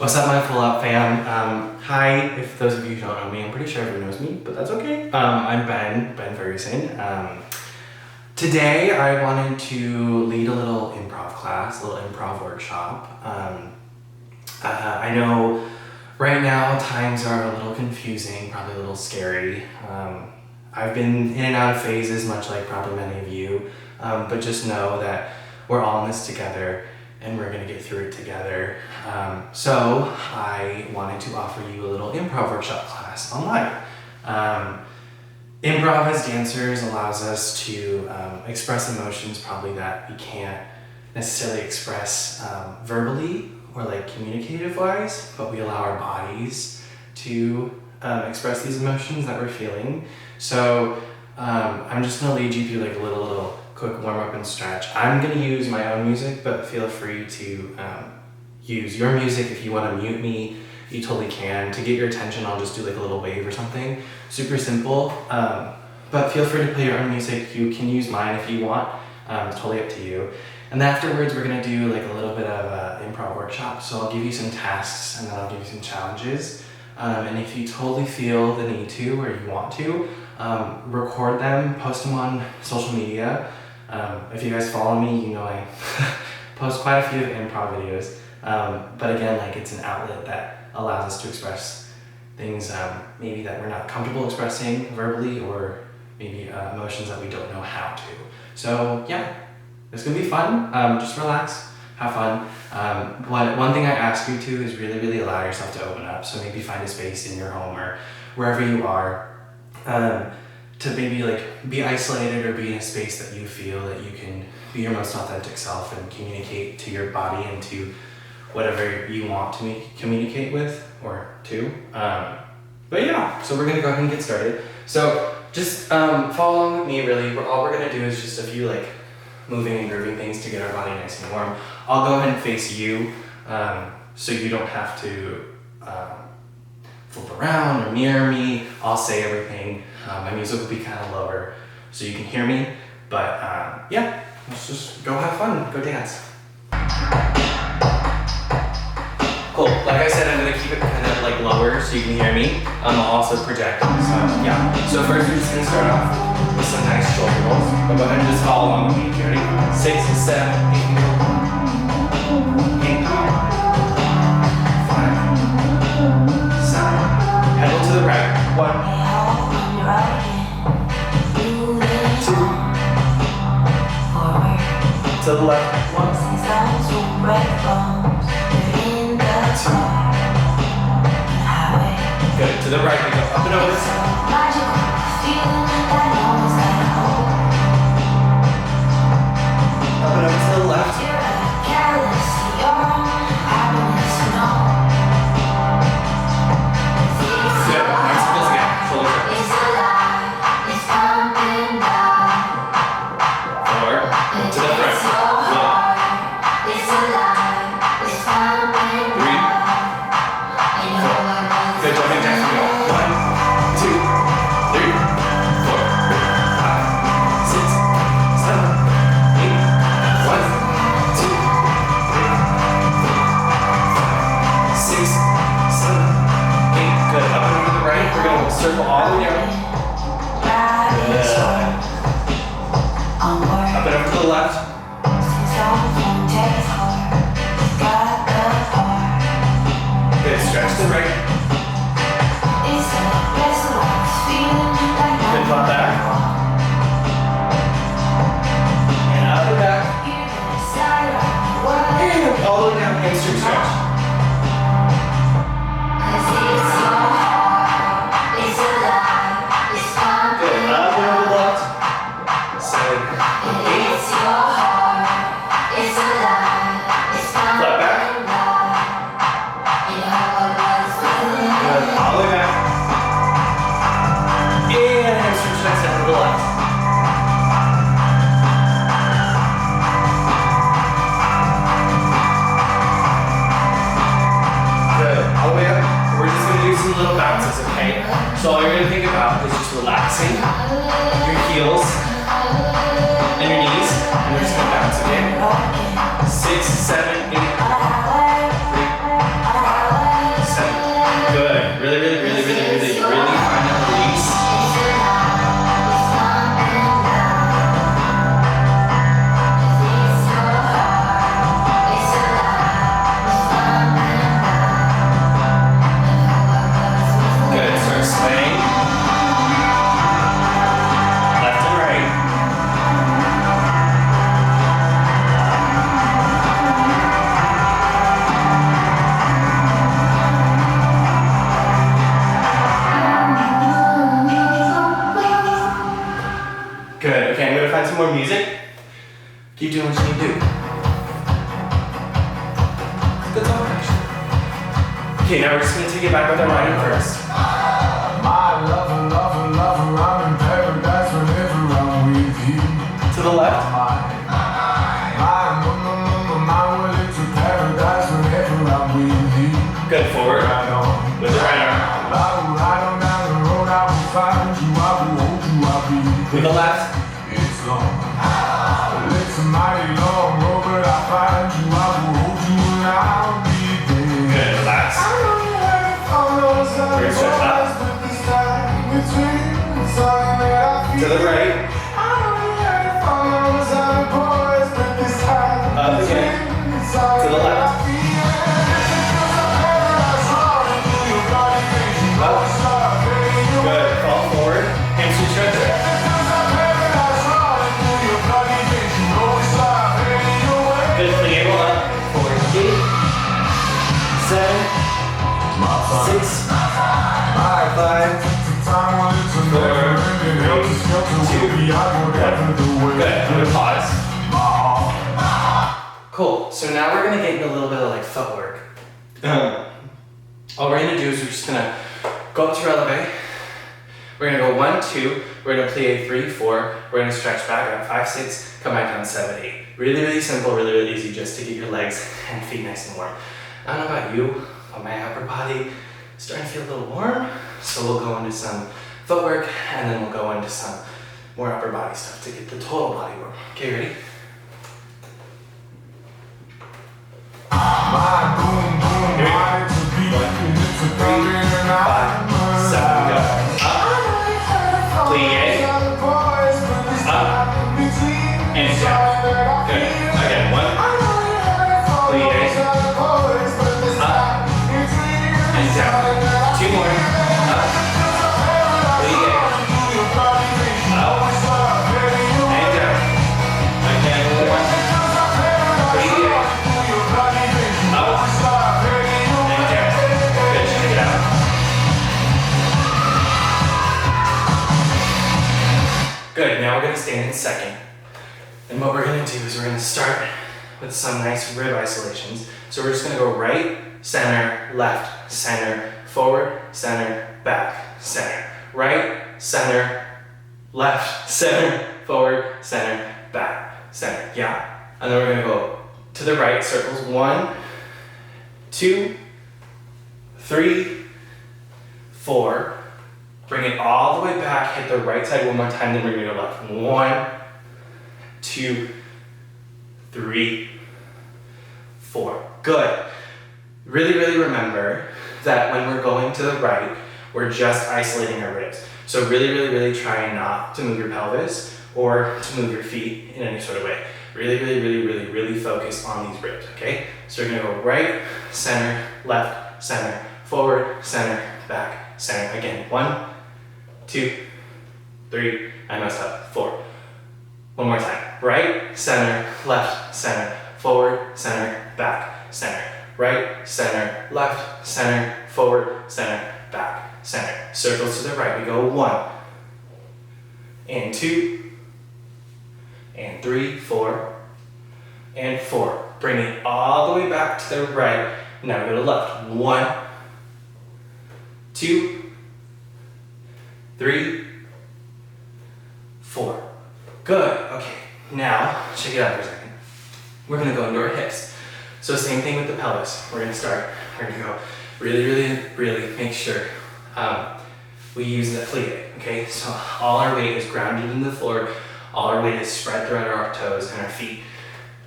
What's up, my Full Out fam? Hi, if those of you who don't know me, I'm pretty sure everyone knows me, but that's okay. I'm Ben Ferguson. Today I wanted to lead a little improv class, a little improv workshop. I know right now times are a little confusing, probably a little scary. I've been in and out of phases, much like probably many of you, but just know that we're all in this together and we're gonna get through it together. So I wanted to offer you a little improv workshop class online. Improv as dancers allows us to express emotions probably that we can't necessarily express verbally or like communicative wise, but we allow our bodies to express these emotions that we're feeling. So I'm just gonna lead you through like a little quick warm up and stretch. I'm gonna use my own music, but feel free to use your music. If you wanna mute me, you totally can. To get your attention, I'll just do like a little wave or something. Super simple, but feel free to play your own music. You can use mine if you want, it's totally up to you. And then afterwards, we're gonna do like a little bit of an improv workshop. So I'll give you some tasks and then I'll give you some challenges. And if you totally feel the need to, or you want to, record them, post them on social media. If you guys follow me, you know I post quite a few improv videos. But again, like it's an outlet that allows us to express things maybe that we're not comfortable expressing verbally, or maybe emotions that we don't know how to. So yeah, it's gonna be fun. Just relax, have fun. One thing I ask you to is really allow yourself to open up. So maybe find a space in your home or wherever you are to maybe like be isolated or be in a space that you feel that you can be your most authentic self and communicate to your body and to whatever you want to communicate with or to. But yeah, so we're gonna go ahead and get started. So just follow along with me really. All we're gonna do is just a few like moving and grooving things to get our body nice and warm. I'll go ahead and face you so you don't have to flip around or mirror me. I'll say everything. My music will be kind of lower so you can hear me. But yeah, let's just go have fun, go dance. Cool, like I said, I'm gonna keep it kind of like lower so you can hear me. I'll also project, so yeah. So first we're just gonna start off with some nice shoulder rolls. But go ahead and just follow along with me. You ready? 6, 7, 8, 5, 7. Pedal to the right. 1, 2. To the left. 1, 2. Good. To the right, we go up and over. Up and over to the left. Good. Nice skills again. Shoulder circles. 4. To the front. 1. 3. Good, jumping jacks, we go. 1, 2, 3, 4, 5, 6, 7, 8. 1, 2, 3, 4, 5, 6, 7, 8. Good, up and over to the right. We're gonna circle all the way down. Good. Up and over to the left. Good, stretch to the right. Good, flat back. And out the back. And all the way down, hamstring stretch. Good, up and over the left. 7, 8. Flat back. Good, all the way back. And hamstring stretch out to the left. Good, all the way up. We're just gonna do some little bounces, okay? So all you're gonna think about is just relaxing your heels and your knees, and we're just gonna bounce, okay? 6, 7, 8. 3, 5, Good. Okay, I'm gonna find some more music. Keep doing what you need to do. Good song, actually. Okay, now we're just gonna take it back with our writing first. My lover, lover, lover, I'm in paradise whenever I'm with you. To the left. My way to paradise whenever I'm with you. Good, forward. Right on. With the right arm. I will ride on down the road, I will find you, I will hold you, I'll be With the left. It's long. It's a mighty long road, but I'll find you, I will hold you, and I'll be there. Good, relax. I know you heard it from those other We're gonna stretch boys, but this time between it's something that I feel. To the right. I know you heard it from those other boys, but this time Up again. To the left. Good. Fall forward. Hamstring stretcher. Good. Plie roll up. 4, 8, 7, 6, 5, 4, 3, 2, 1. Good. I'm gonna pause. Cool. So now we're gonna get into a little bit of like footwork. All we're gonna do is we're just gonna go up to releve. We're gonna go 1, 2. We're gonna plie 3, 4. We're gonna stretch back up 5, 6. Come back down 7, 8. Really, really simple. Really, really easy, just to get your legs and feet nice and warm. I don't know about you, but my upper body is starting to feel a little warm. So we'll go into some footwork, and then we'll go into some more upper body stuff to get the total body warm. Okay, ready? My boom, boom, body to beat, it's a 3, 5, 7, go. Up, plie, up, and down. Good. Again, 1, plie, up, and down. 2 more. Up, plie, up, and down. Again, 1, plie, up, and down. Good, check it out. Good, now we're gonna stand in second. And what we're gonna do is we're gonna start with some nice rib isolations. So we're just gonna go right, center, left, center, forward, center, back, center. Right, center, left, center, forward, center, back, center. Yeah? And then we're gonna go to the right, circles. 1, 2, 3, 4. Bring it all the way back, hit the right side one more time, then we're gonna go left. 1, 2, 3, 4. Good. Really, really remember that when we're going to the right, we're just isolating our ribs. So really, really, really try not to move your pelvis or to move your feet in any sort of way. Really, really, really, really, really focus on these ribs, okay? So we're gonna go right, center, left, center, forward, center, back, center. Again, 1, 2, 3, I messed up, 4. One more time. Right, center, left, center, forward, center, back, center. Right, center, left, center, forward, center, back, center. Circles to the right. We go 1, and 2, and 3, 4, and 4. Bring it all the way back to the right. Now we go to left. 1, 2, 3, 4. Good. Okay. Now, check it out for a second. We're gonna go into our hips. So same thing with the pelvis. We're gonna start. We're gonna go really, really, really make sure we use the plie. Okay. So all our weight is grounded in the floor. All our weight is spread throughout our toes and our feet.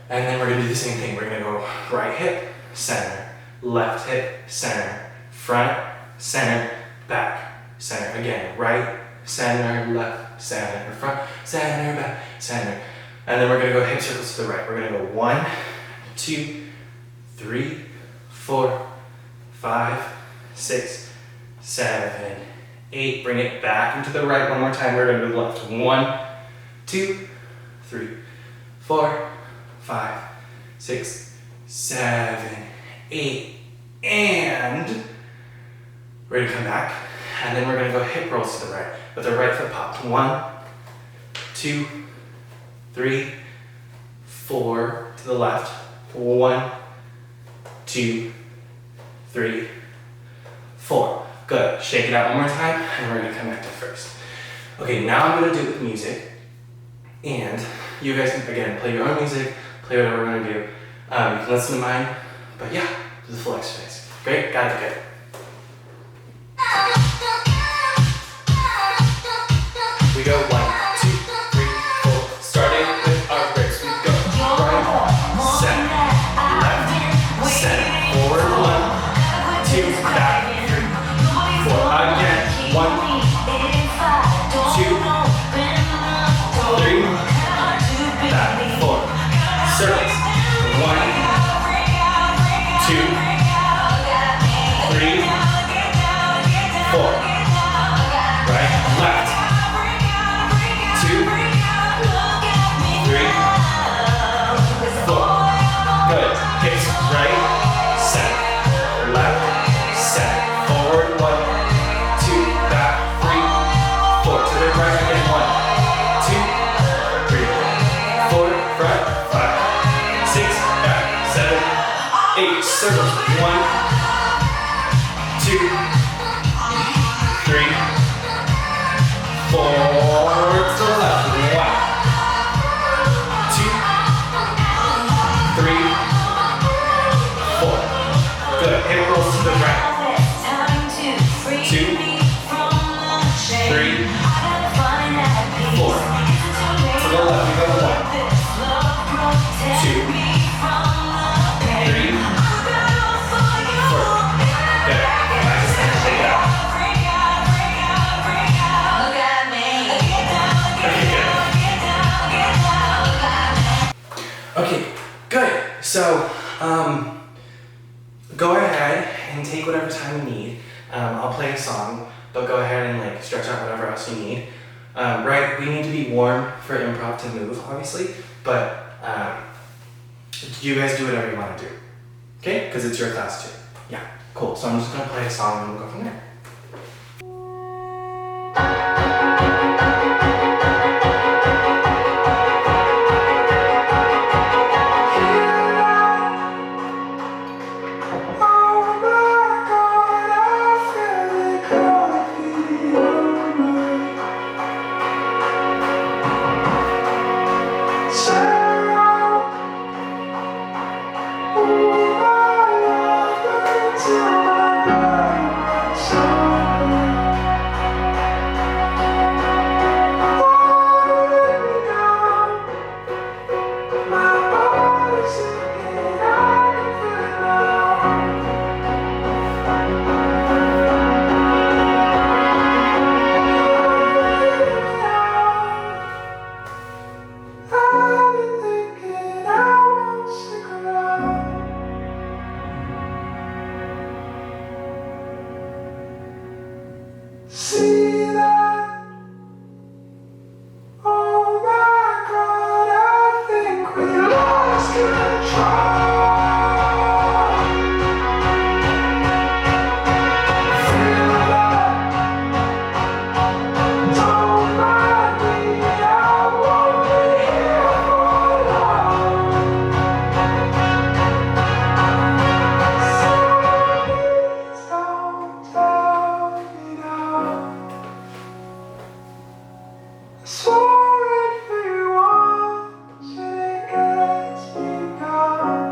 And then we're gonna do the same thing. We're gonna go right hip, center, left hip, center, front, center, back, center. Again, right, center, left, center, front, center, back, center. And then we're gonna go hip circles to the right. We're gonna go 1, 2, 3, 4, 5, 6, 7, 8. Bring it back into the right one more time. We're gonna go to the left. 1, 2, 3, 4, 5, 6, 7, 8. And we're gonna come back. And then we're gonna go hip rolls to the right with the right foot popped. 1, 2, 3, 4, to the left. 1, 2, 3, 4. Good. Shake it out one more time, and we're gonna come back to first. Okay, now I'm gonna do it with music, and you guys can, again, play your own music, play whatever we're gonna do. You can listen to mine, but yeah, do the full exercise. Great, got it, good. We go 1, 2, 3, 4. Starting with our breaks, we go right, center, left, center, forward, 1, 2, back, 3, 4. Again, 1, 2, 3, back, 4. Circles, 1, 2, 3, 4. Right, left, 2, 3, 4. Good. Hips right, center, left, center, forward, 1, 2, back, 3, 4. To the right again, 1, 2, 3, 4, front, 5, 6, back, 7, 8. Circles, 1, 2, 3, 4. To the left, 1, 2, 3, 4. Good. Hip rolls to the right. 2, 3, 4. To the left, we go 1, 2, 3, 4. Good. Nice. Shake it out. Okay, good. So, go ahead and take whatever time you need. I'll play a song, but go ahead and like stretch out whatever else you need. Right, we need to be warm for improv to move, obviously, but you guys do whatever you want to do. Okay? Because it's your class too. Yeah, cool. So I'm just gonna play a song and we'll go from there. See that? Oh my God, I think we lost control. Feel that? Don't mind me, I won't be here for long. So please don't tell me now. I swore if you want, it gets me down.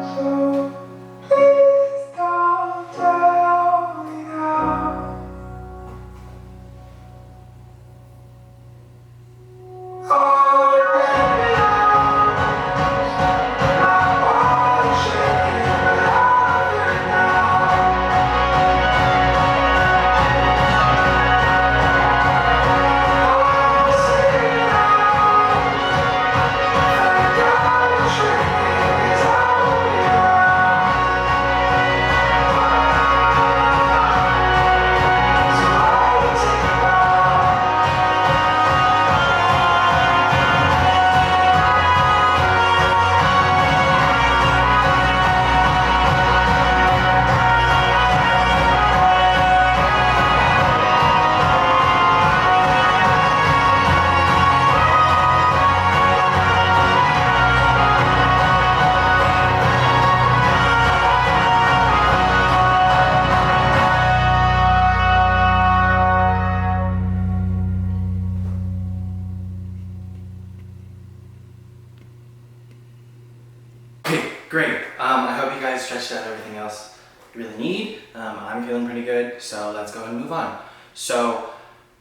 Great. I hope you guys stretched out everything else you really need. I'm feeling pretty good, so let's go ahead and move on. So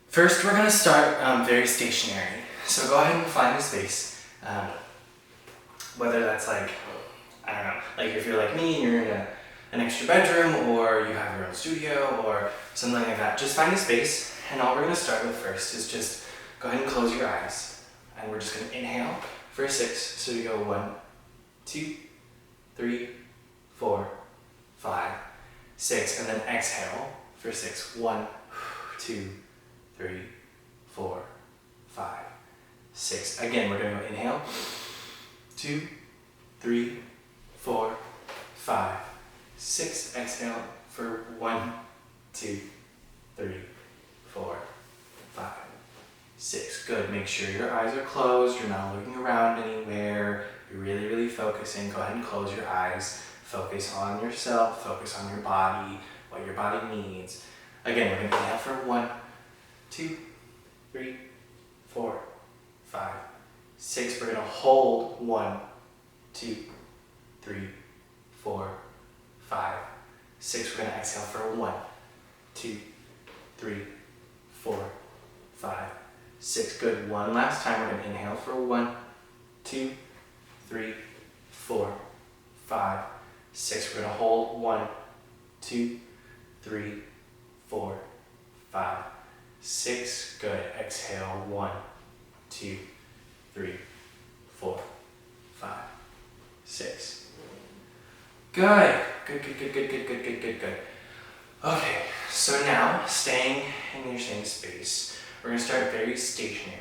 first we're gonna start very stationary. So go ahead and find a space. Whether that's like, I don't know, like if you're like me and you're in an extra bedroom, or you have your own studio or something like that, just find a space. And all we're gonna start with first is just go ahead and close your eyes. And we're just gonna inhale for 6. So you go 1, 2, 3, 4, 5, 6, and then exhale for 6. 1, 2, 3, 4, 5, 6. Again, we're gonna go inhale, 2, 3, 4, 5, 6. Exhale for 1, 2, 3, 4, 5, 6. Good. Make sure your eyes are closed. You're not looking around anywhere. You're really, really focusing. Go ahead and close your eyes. Focus on yourself. Focus on your body, what your body needs. Again, we're going to inhale for 1, 2, 3, 4, 5, 6. We're going to hold 1, 2, 3, 4, 5, 6. We're going to exhale for 1, 2, 3, 4, 5, 6. Good. One last time. We're going to inhale for 1, 2, 3, 4, 5, 6. We're going to hold 1, 2, 3, 4, 5, 6. Good. Exhale 1, 2, 3, 4, 5, 6. Good. Good. Okay, so now staying in your same space, we're going to start very stationary.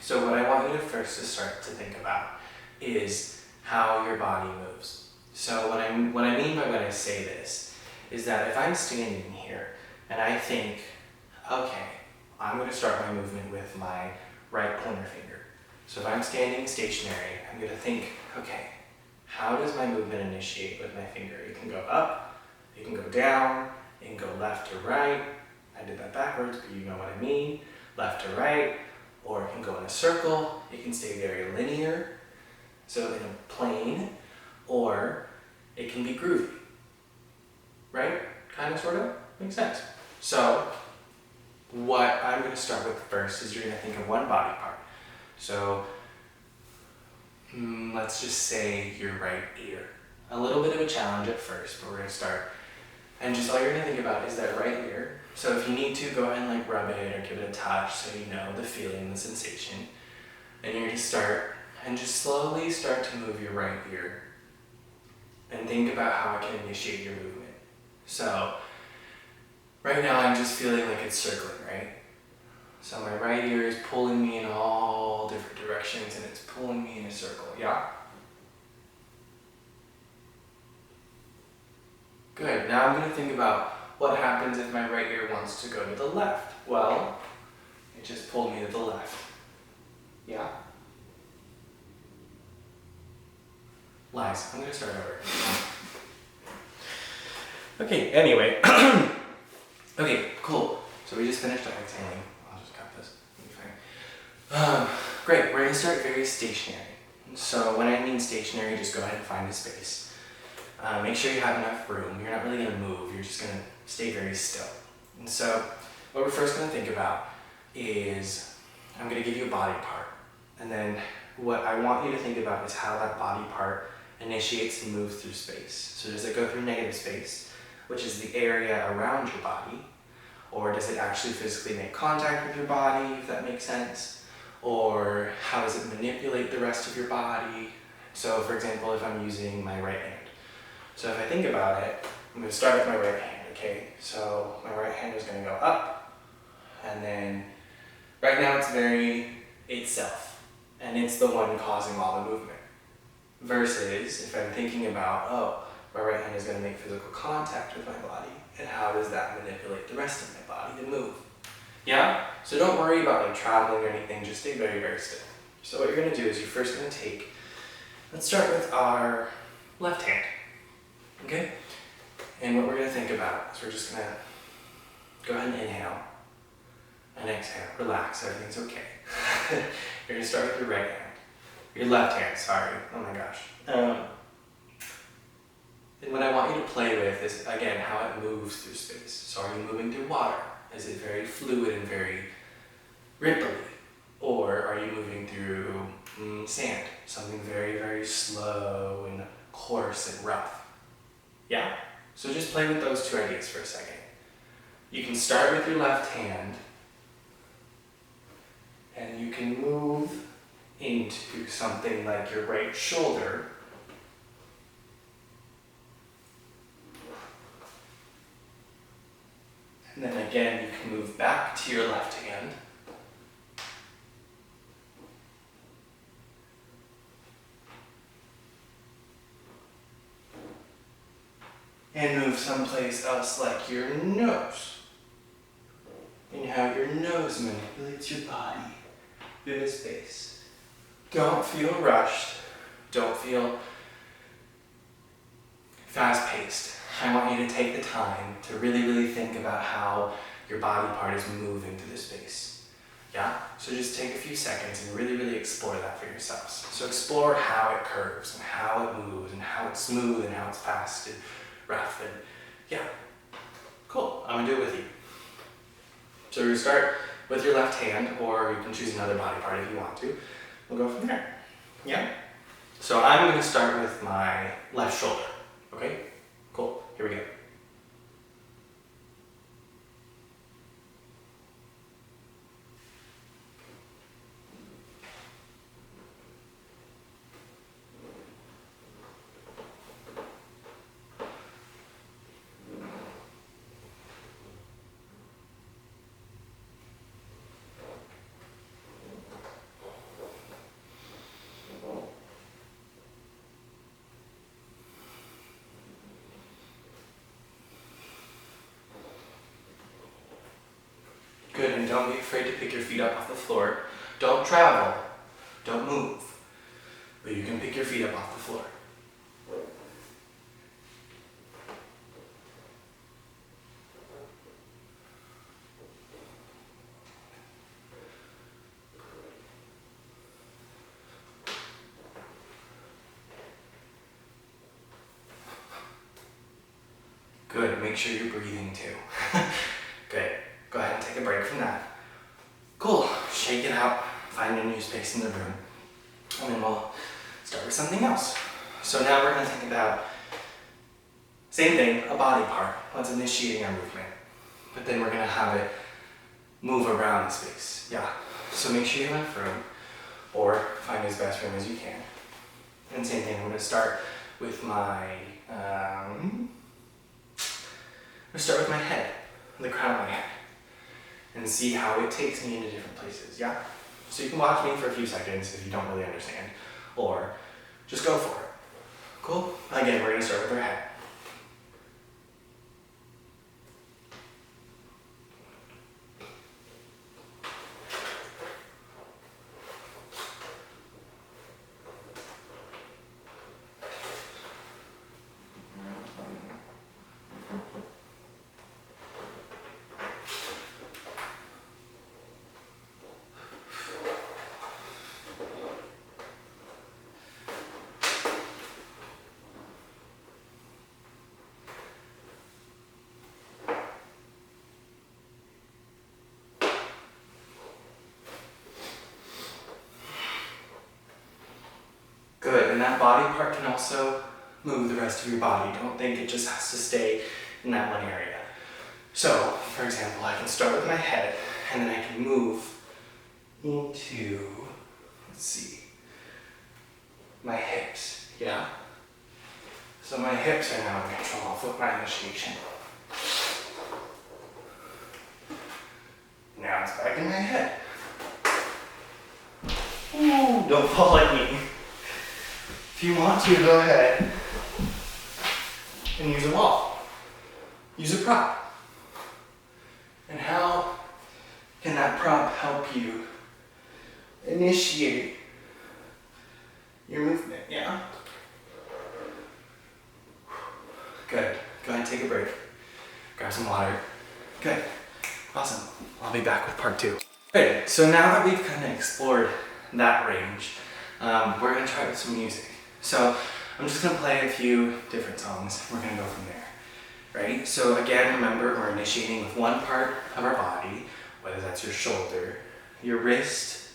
So what I want you to first to start to think about is how your body moves. So what I mean by when I say this is that if I'm standing here and I think, okay, I'm going to start my movement with my right pointer finger. So if I'm standing stationary, I'm going to think, okay, how does my movement initiate with my finger? It can go up, it can go down, it can go left to right. I did that backwards, but you know what I mean. Left to right, or it can go in a circle. It can stay very linear, so in a plane, or it can be groovy. Right? Kind of, sort of? Makes sense. So what I'm going to start with first is you're going to think of one body part. So let's just say your right ear. A little bit of a challenge at first, but we're going to start. And just all you're going to think about is that right ear. So if you need to, go ahead and like rub it or give it a touch so you know the feeling, the sensation. And you're going to start and just slowly start to move your right ear. And think about how it can initiate your movement. So right now I'm just feeling like it's circling, right? So my right ear is pulling me in all different directions and it's pulling me in a circle, yeah? Good. Now I'm going to think about what happens if my right ear wants to go to the left. Well, it just pulled me to the left. Yeah? Lies. I'm going to start over. Okay, anyway. Okay, cool. So we just finished our exhaling. I'll just cut this. It'll be fine. Great. We're going to start very stationary. So when I mean stationary, just go ahead and find a space. Make sure you have enough room. You're not really going to move. You're just going to stay very still. And so what we're first going to think about is I'm going to give you a body part. And then what I want you to think about is how that body part initiates and moves through space. So does it go through negative space, which is the area around your body? Or does it actually physically make contact with your body, if that makes sense? Or how does it manipulate the rest of your body? So for example, if I'm using my right hand. So if I think about it, I'm going to start with my right hand, okay? So my right hand is going to go up, and then right now it's very itself, and it's the one causing all the movement. Versus if I'm thinking about, oh, my right hand is going to make physical contact with my body, and how does that manipulate the rest of my body to move? Yeah? So don't worry about like traveling or anything, just stay very, very still. So what you're going to do is you're first going to take, let's start with our left hand. Okay? And what we're going to think about is we're just going to go ahead and inhale and exhale. Relax, everything's okay. You're going to start with your right hand. Your left hand, sorry. Oh my gosh. And what I want you to play with is, again, how it moves through space. So are you moving through water? Is it very fluid and very ripply? Or are you moving through sand? Something very, very slow and coarse and rough. Yeah? So just play with those two ideas for a second. You can start with your left hand, and you can move into something like your right shoulder. And then again, you can move back to your left hand. And move someplace else like your nose. And how your nose manipulates your body through the space. Don't feel rushed. Don't feel fast-paced. I want you to take the time to really, really think about how your body part is moving through the space. Yeah? So just take a few seconds and really, really explore that for yourselves. So explore how it curves and how it moves and how it's smooth and how it's fast and rough and yeah. Cool. I'm gonna do it with you. So we're gonna start with your left hand, or you can choose another body part if you want to. We'll go from there. Yeah? So I'm gonna start with my left shoulder. Okay? Cool. Here we go. Good, and don't be afraid to pick your feet up off the floor. Don't travel. Don't move. But you can pick your feet up off the floor. Good, make sure you're breathing too. Good. Go ahead and take a break from that. Cool. Shake it out. Find a new space in the room. And then we'll start with something else. So now we're going to think about, same thing, a body part. What's initiating our movement. But then we're going to have it move around the space. Yeah. So make sure you have enough room, or find as best room as you can. And same thing, I'm going to start with my, I'm going to start with my head, the crown of my head, and see how it takes me into different places, yeah? So you can watch me for a few seconds if you don't really understand, or just go for it. Cool? Again, we're gonna start with our head. Good, and that body part can also move the rest of your body. Don't think it just has to stay in that one area. So, for example, I can start with my head, and then I can move into, let's see, my hips, yeah? So my hips are now in control of my initiation. Now it's back in my head. Ooh, don't fall like me. If you want to, go ahead and use a wall. Use a prop. And how can that prop help you initiate your movement, yeah? Good. Go ahead and take a break. Grab some water. Good. Awesome. I'll be back with part 2. Good. So now that we've kind of explored that range, we're going to try with some music. So I'm just gonna play a few different songs. We're gonna go from there, right? So again, remember, we're initiating with one part of our body, whether that's your shoulder, your wrist,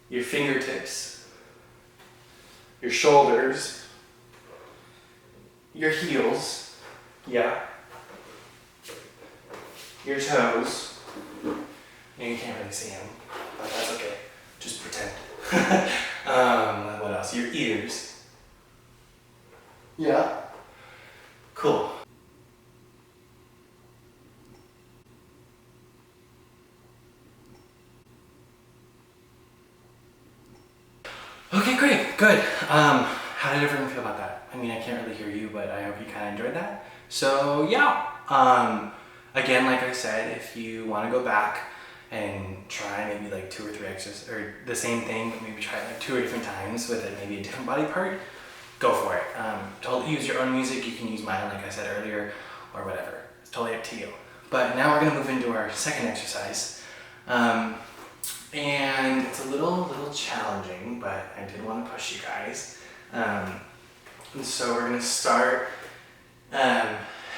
your fingertips, your shoulders, your heels, yeah, your toes, and you can't really see them, but that's okay, just pretend. What else? Your ears. Yeah. Cool. Okay, great, good. How did everyone feel about that? I mean, I can't really hear you, but I hope you kind of enjoyed that. So yeah, again, like I said, if you want to go back and try maybe like 2 or 3 exercises, or the same thing, but maybe try it like 2 or different times with maybe a different body part, go for it. Totally use your own music. You can use mine, like I said earlier, or whatever. It's totally up to you. But now we're gonna move into our second exercise. And it's a little challenging, but I did want to push you guys. And so we're gonna start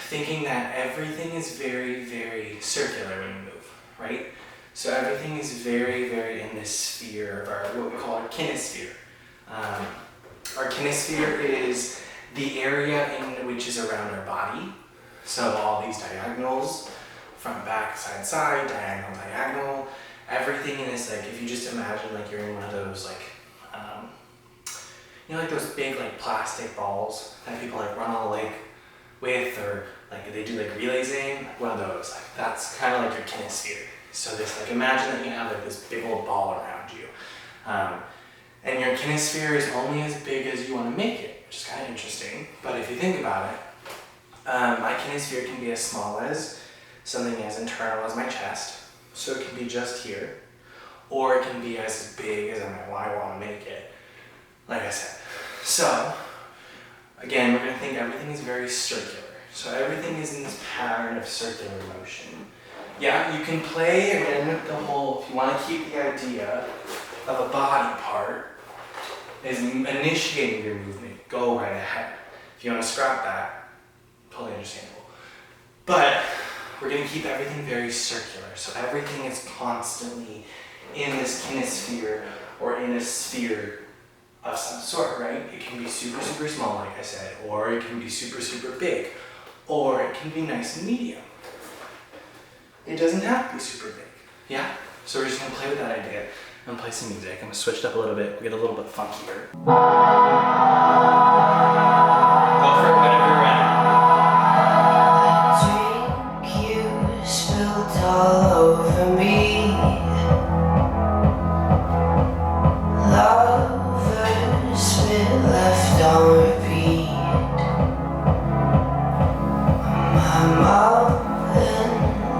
thinking that everything is very circular when you move, right? So everything is very in this sphere of our, what we call our kinesphere. Our kinesphere is the area in which is around our body. So all these diagonals, front, back, side, diagonal, everything in this, like if you just imagine like you're in one of those like, you know, like those big like plastic balls that people like run on the lake with, or like they do like relays in, one of those, like that's kind of like your kinesphere. So this, like imagine that you have like this big old ball around you. And your kinesphere is only as big as you want to make it, which is kind of interesting. But if you think about it, my kinesphere can be as small as something as internal as my chest. So it can be just here, or it can be as big as I want to make it, like I said. So, again, we're going to think everything is very circular. So everything is in this pattern of circular motion. Yeah, you can play again the whole, if you want to keep the idea of a body part, is initiating your movement, go right ahead. If you want to scrap that, totally understandable. But we're going to keep everything very circular. So everything is constantly in this kinesphere or in a sphere of some sort, right? It can be super small, like I said, or it can be super big, or it can be nice and medium. It doesn't have to be super big, yeah? So we're just going to play with that idea and play some music. I'm going to switch it up a little bit, get a little bit funkier. Go for it whenever you're ready. All over me, lovers been left on repeat. My mom and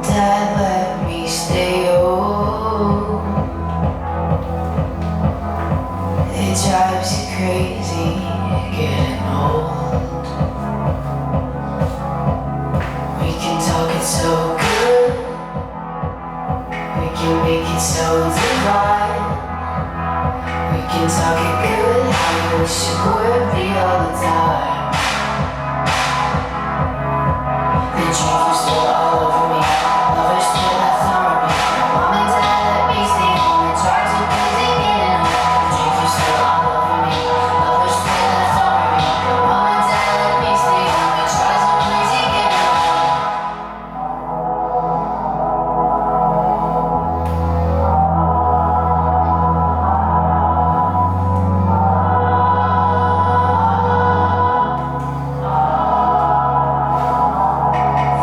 dad let me stay home. It drives you crazy getting old. We can talk it so good, we can make it so divine. We can talk it good, I wish it would be all the time. The drink you still all over me, lovers still left on repeat. Mom and dad let me stay home and try to crazy getting home. The drink you still all over me, lovers still left on repeat. Mom and dad let me stay home and try to crazy getting home.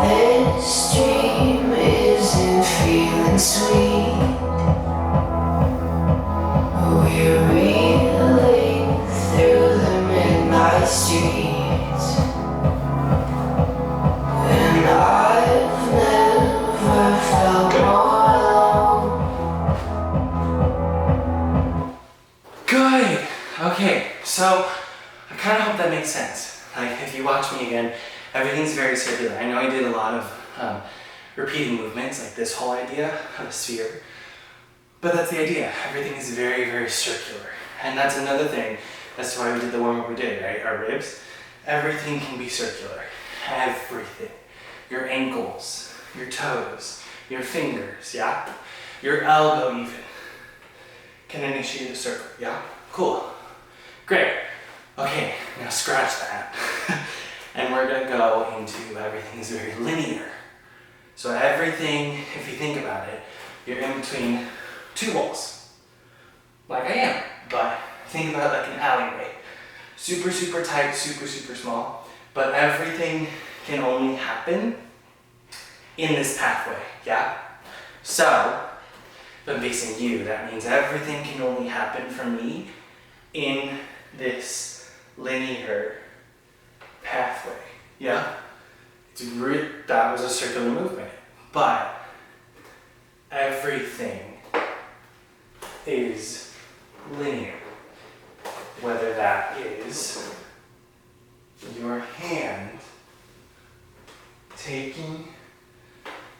This dream isn't feeling sweet. We're reeling through the midnight streets, and I've never felt more alone. Good. Okay, so I kind of hope that makes sense. Like if you watch me again, everything's very circular. I know I did a lot of repeating movements, like this whole idea of a sphere, but that's the idea. Everything is very circular. And that's another thing That's why we did the warm-up we did, right? Our ribs. Everything can be circular. Everything. Your ankles, your toes, your fingers, yeah? Your elbow even can initiate a circle, yeah? Cool. Great. Okay, now scratch that. And we're gonna go into everything is very linear. So everything, if you think about it, you're in between two walls. Like I am, but think about it like an alleyway. Super, super tight, super, super small, but everything can only happen in this pathway, yeah? So, if I'm facing you, that means everything can only happen for me in this linear pathway, yeah? That was a circular movement, but everything is linear. Whether that is your hand taking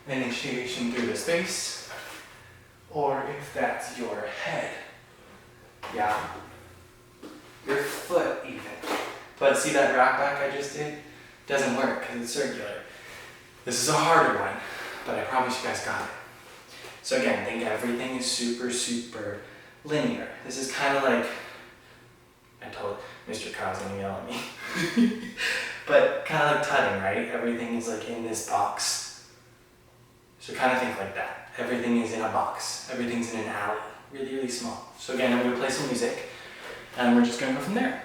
initiation through the space, or if that's your head, yeah? Your foot even. But see that wrap back I just did? Doesn't work because it's circular. This is a harder one, but I promise you guys got it. So again, think everything is super, super linear. This is kind of like, I told Mr. Kyle's gonna yell at me. But kind of like tutting, right? Everything is like in this box. So kind of think like that. Everything is in a box. Everything's in an alley. Really, really small. So again, I'm gonna play some music and we're just gonna go from there.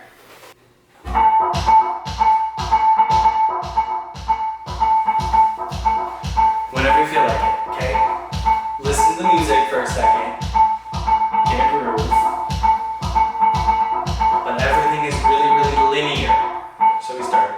Whenever you feel like it, okay? Listen to the music for a second. Get a groove. But everything is really, really linear. So we start.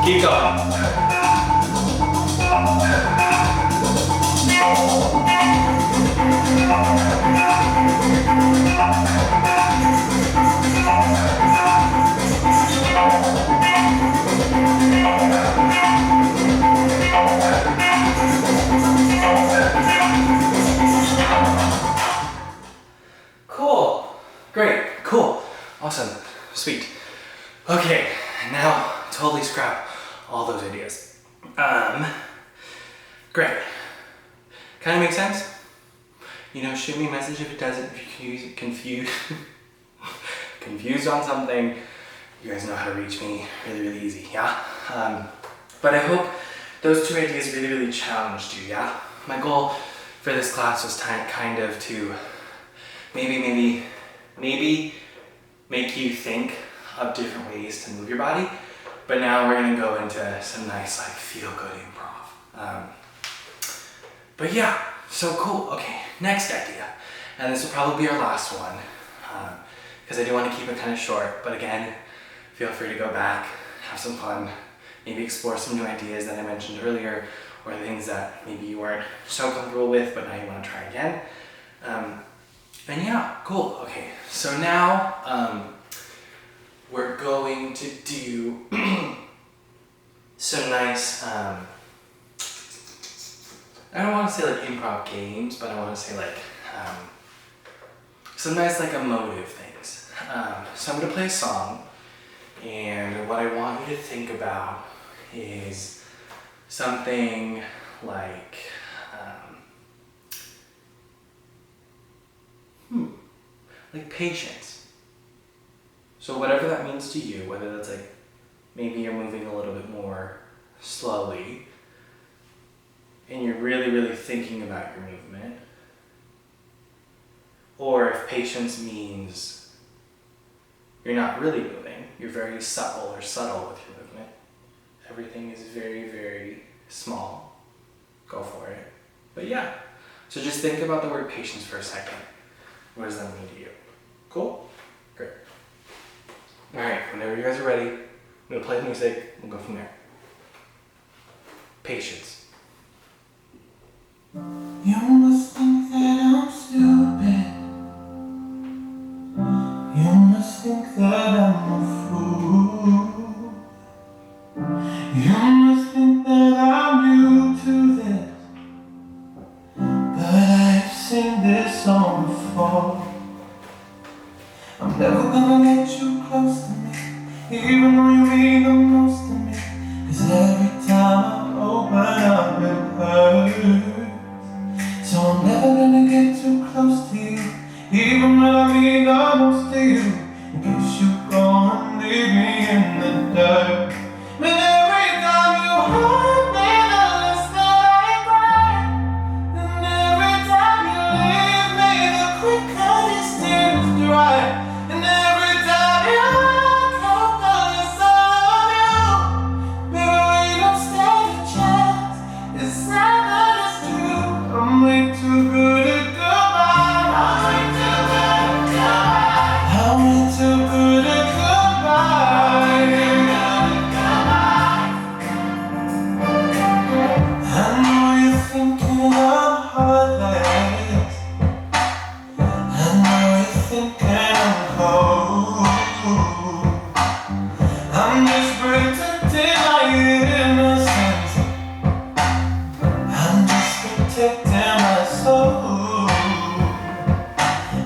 Keep going. Cool. Great. Cool. Awesome. Sweet. Okay, now totally scrap all those ideas. Great. Kind of makes sense? You know, shoot me a message if it doesn't, if you're confused on something. You guys know how to reach me really, really easy, yeah? But I hope those two ideas really, really challenged you, yeah? My goal for this class was kind of to maybe make you think of different ways to move your body. But now we're gonna go into some nice like feel-good improv. But yeah, so cool. Okay, next idea. And this will probably be our last one because I do want to keep it kind of short. But again, feel free to go back, have some fun, maybe explore some new ideas that I mentioned earlier or things that maybe you weren't so comfortable with, but now you want to try again. And yeah, cool. Okay, so now we're going to do some nice, I don't want to say like improv games, but I want to say like some nice like emotive things. So I'm going to play a song, and what I want you to think about is something like like patience. So whatever that means to you, whether that's like maybe you're moving a little bit more slowly and you're really, really thinking about your movement, or if patience means you're not really moving, you're very subtle with your movement. Everything is very, very small. Go for it. But yeah, so just think about the word patience for a second. What does that mean to you? Cool? Great. All right, whenever you guys are ready, I'm gonna play the music, we'll go from there. Patience. You must think that I'm stupid. You must think that I'm a fool. You must think that I'm new to this, but I've seen this song before. I'm never gonna let you close to me, even though you mean the most to me. 'Cause every time I open up it hurts. So I'm never gonna get too close to you, even when I mean the most to you. In case you go and leave me in the dirt. But every time you hurt me, the less that I cry. And every time you leave me, the quicker these tears dry. And every time you walk out, the less I love you. Baby, we don't stand a chance. It's sad that it's true. I'm way too good at goodbye. I'm way too good at goodbye. I'm way too good at goodbye. I know you're thinking I'm heartless. I know you're thinking I'm cold. I'm just protecting my innocence. I'm just protecting my soul.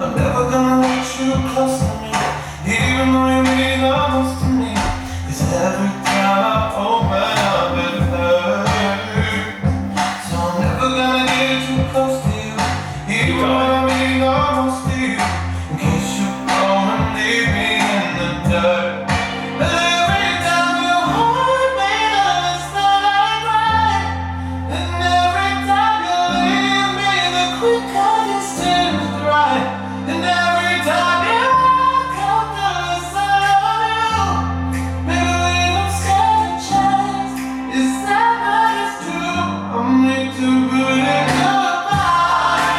I'm never gonna let you close to me, even though you mean the most to me. 'Cause every time I open up it hurts. So I'm never gonna get too close to you, even though I mean the most to you. In case you go and leave me in the dirt. But every time you hurt me, the less that I cry. And every time you leave me, the quicker these tears dry. And every time you walk out, the less I love you. Maybe we don't stand a chance. It's sad but it's true. I'm way too good at goodbye.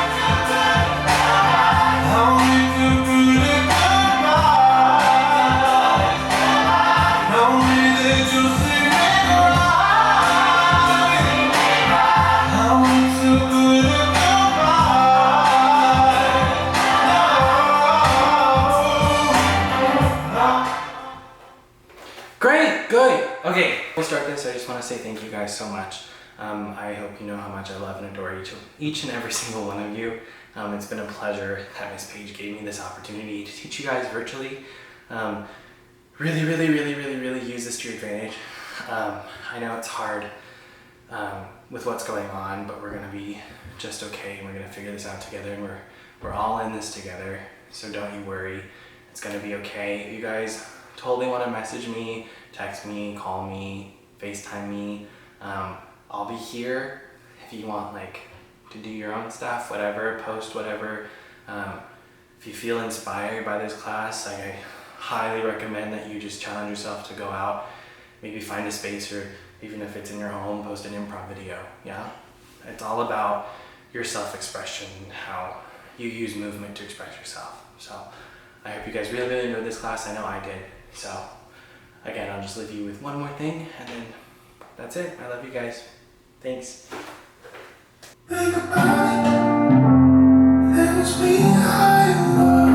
I'm way too good at goodbye. No way that you see me cry. I'm way too good at goodbye. Great, good. Okay, we'll start this. I just want to say thank you guys so much. I hope you know how much I love and adore each and every single one of you. It's been a pleasure that Miss Page gave me this opportunity to teach you guys virtually. Really, really, really, really, really use this to your advantage. I know it's hard with what's going on, but we're gonna be just okay, and we're gonna figure this out together, and we're all in this together. So don't you worry, it's gonna be okay. If you guys totally want to message me, text me, call me, FaceTime me, I'll be here. If you want like to do your own stuff, whatever, post whatever. If you feel inspired by this class, I highly recommend that you just challenge yourself to go out, maybe find a space, or even if it's in your home, post an improv video. Yeah, it's all about your self-expression, how you use movement to express yourself. So I hope you guys really, really enjoyed this class. I know I did. So again, I'll just leave you with one more thing, and then that's it. I love you guys. Thanks. Think about it. Things we high and low.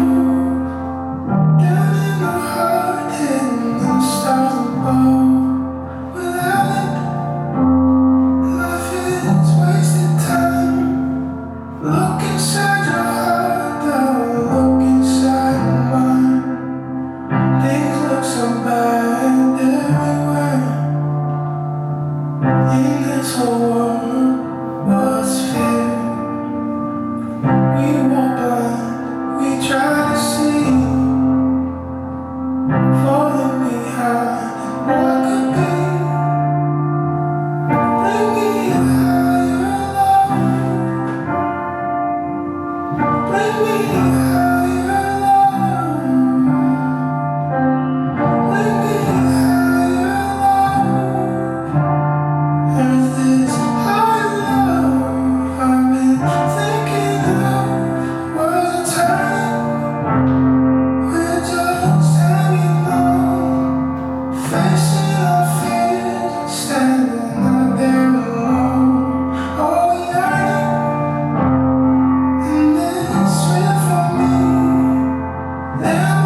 Down in the heart, hidden in the stars above. Without it, life is wasted time. Look inside your heart, though. Look inside mine. Things look so bad everywhere. In this whole world, what's fair? We walk by Every